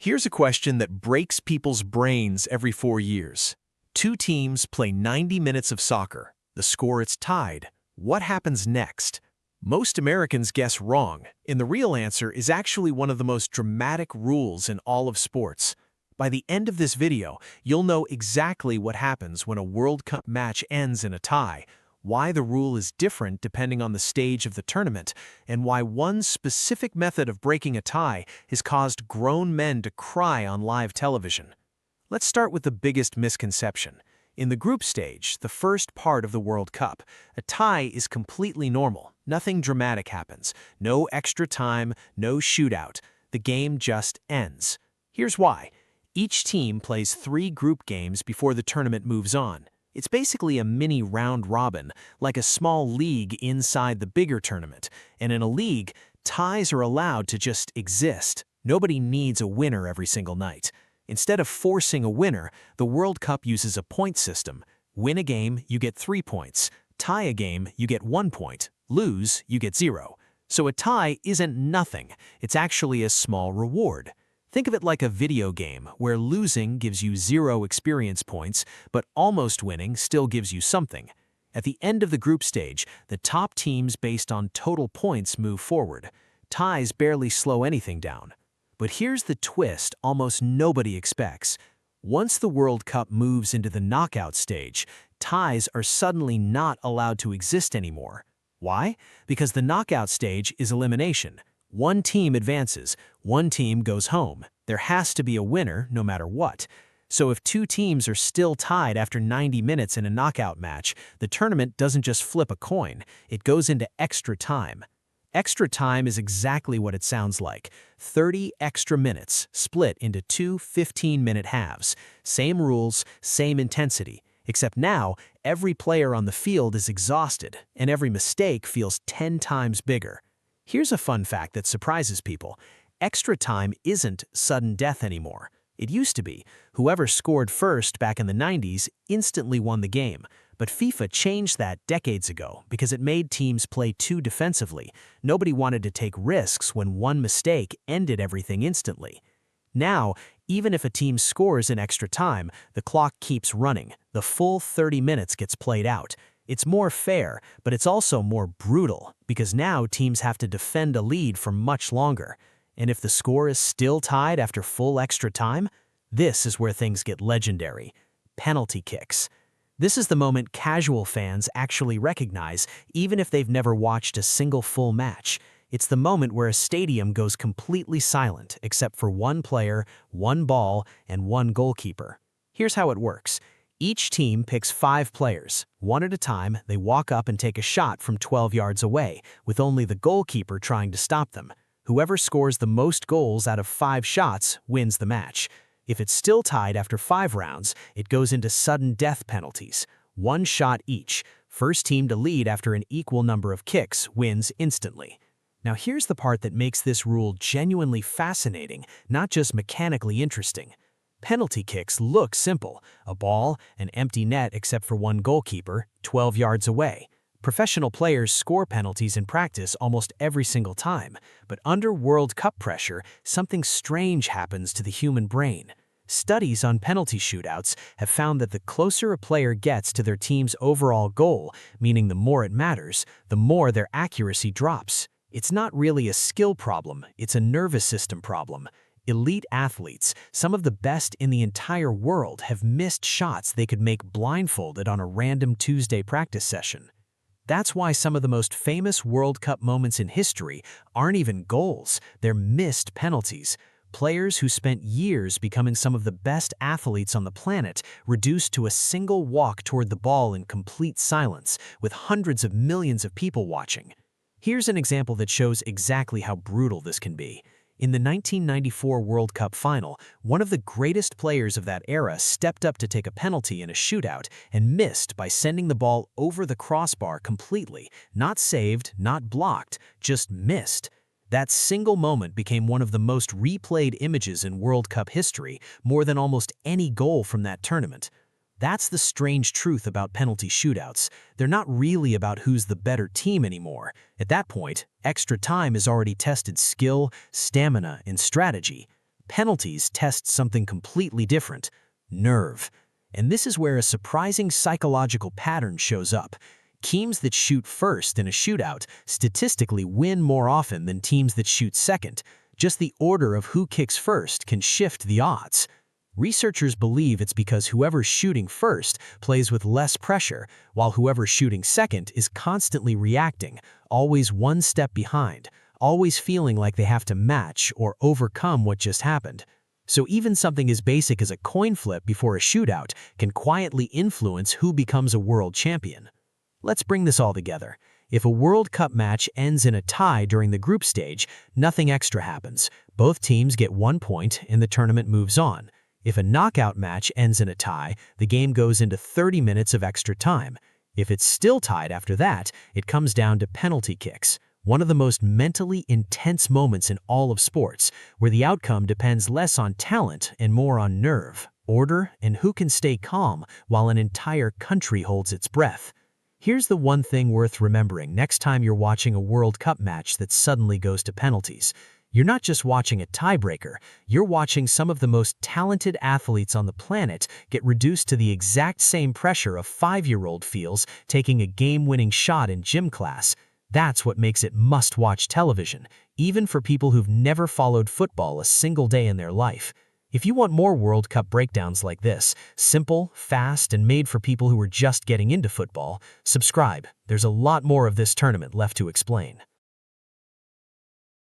Here's a question that breaks people's brains every 4 years. Two teams play 90 minutes of soccer. The score is tied. What happens next? Most Americans guess wrong, and the real answer is actually one of the most dramatic rules in all of sports. By the end of this video, you'll know exactly what happens when a World Cup match ends in a tie, why the rule is different depending on the stage of the tournament, and why one specific method of breaking a tie has caused grown men to cry on live television. Let's start with the biggest misconception. In the group stage, the first part of the World Cup, a tie is completely normal. Nothing dramatic happens. No extra time, no shootout. The game just ends. Here's why. Each team plays 3 group games before the tournament moves on. It's basically a mini round robin, like a small league inside the bigger tournament. And in a league, ties are allowed to just exist. Nobody needs a winner every single night. Instead of forcing a winner, the World Cup uses a point system. Win a game, you get 3 points. Tie a game, you get 1 point. Lose, you get 0. So a tie isn't nothing. It's actually a small reward. Think of it like a video game, where losing gives you 0 experience points, but almost winning still gives you something. At the end of the group stage, the top teams based on total points move forward. Ties barely slow anything down. But here's the twist almost nobody expects. Once the World Cup moves into the knockout stage, ties are suddenly not allowed to exist anymore. Why? Because the knockout stage is elimination. One team advances, one team goes home. There has to be a winner no matter what. So if 2 teams are still tied after 90 minutes in a knockout match, the tournament doesn't just flip a coin, it goes into extra time. Extra time is exactly what it sounds like. 30 extra minutes, split into 2 15-minute halves. Same rules, same intensity. Except now, every player on the field is exhausted, and every mistake feels 10 times bigger. Here's a fun fact that surprises people. Extra time isn't sudden death anymore. It used to be. Whoever scored first back in the 90s instantly won the game. But FIFA changed that decades ago because it made teams play too defensively. Nobody wanted to take risks when one mistake ended everything instantly. Now, even if a team scores in extra time, the clock keeps running. The full 30 minutes gets played out. It's more fair, but it's also more brutal because now teams have to defend a lead for much longer. And if the score is still tied after full extra time, this is where things get legendary. Penalty kicks. This is the moment casual fans actually recognize, even if they've never watched a single full match. It's the moment where a stadium goes completely silent except for one player, one ball, and one goalkeeper. Here's how it works. Each team picks 5 players. One at a time, they walk up and take a shot from 12 yards away, with only the goalkeeper trying to stop them. Whoever scores the most goals out of 5 shots wins the match. If it's still tied after 5 rounds, it goes into sudden death penalties. 1 shot each. First team to lead after an equal number of kicks wins instantly. Now here's the part that makes this rule genuinely fascinating, not just mechanically interesting. Penalty kicks look simple. A ball, an empty net except for one goalkeeper, 12 yards away. Professional players score penalties in practice almost every single time, but under World Cup pressure, something strange happens to the human brain. Studies on penalty shootouts have found that the closer a player gets to their team's overall goal, meaning the more it matters, the more their accuracy drops. It's not really a skill problem, it's a nervous system problem. Elite athletes, some of the best in the entire world, have missed shots they could make blindfolded on a random Tuesday practice session. That's why some of the most famous World Cup moments in history aren't even goals, they're missed penalties. Players who spent years becoming some of the best athletes on the planet reduced to a single walk toward the ball in complete silence, with hundreds of millions of people watching. Here's an example that shows exactly how brutal this can be. In the 1994 World Cup final, one of the greatest players of that era stepped up to take a penalty in a shootout and missed by sending the ball over the crossbar completely. Not saved, not blocked, just missed. That single moment became one of the most replayed images in World Cup history, more than almost any goal from that tournament. That's the strange truth about penalty shootouts. They're not really about who's the better team anymore. At that point, extra time has already tested skill, stamina, and strategy. Penalties test something completely different: nerve. And this is where a surprising psychological pattern shows up. Teams that shoot first in a shootout statistically win more often than teams that shoot second. Just the order of who kicks first can shift the odds. Researchers believe it's because whoever's shooting first plays with less pressure, while whoever's shooting second is constantly reacting, always one step behind, always feeling like they have to match or overcome what just happened. So even something as basic as a coin flip before a shootout can quietly influence who becomes a world champion. Let's bring this all together. If a World Cup match ends in a tie during the group stage, nothing extra happens. Both teams get 1 point and the tournament moves on. If a knockout match ends in a tie, the game goes into 30 minutes of extra time. If it's still tied after that, it comes down to penalty kicks, one of the most mentally intense moments in all of sports, where the outcome depends less on talent and more on nerve, order, and who can stay calm while an entire country holds its breath. Here's the one thing worth remembering next time you're watching a World Cup match that suddenly goes to penalties. You're not just watching a tiebreaker, you're watching some of the most talented athletes on the planet get reduced to the exact same pressure a 5-year-old feels taking a game-winning shot in gym class. That's what makes it must-watch television, even for people who've never followed football a single day in their life. If you want more World Cup breakdowns like this, simple, fast, and made for people who are just getting into football, subscribe. There's a lot more of this tournament left to explain.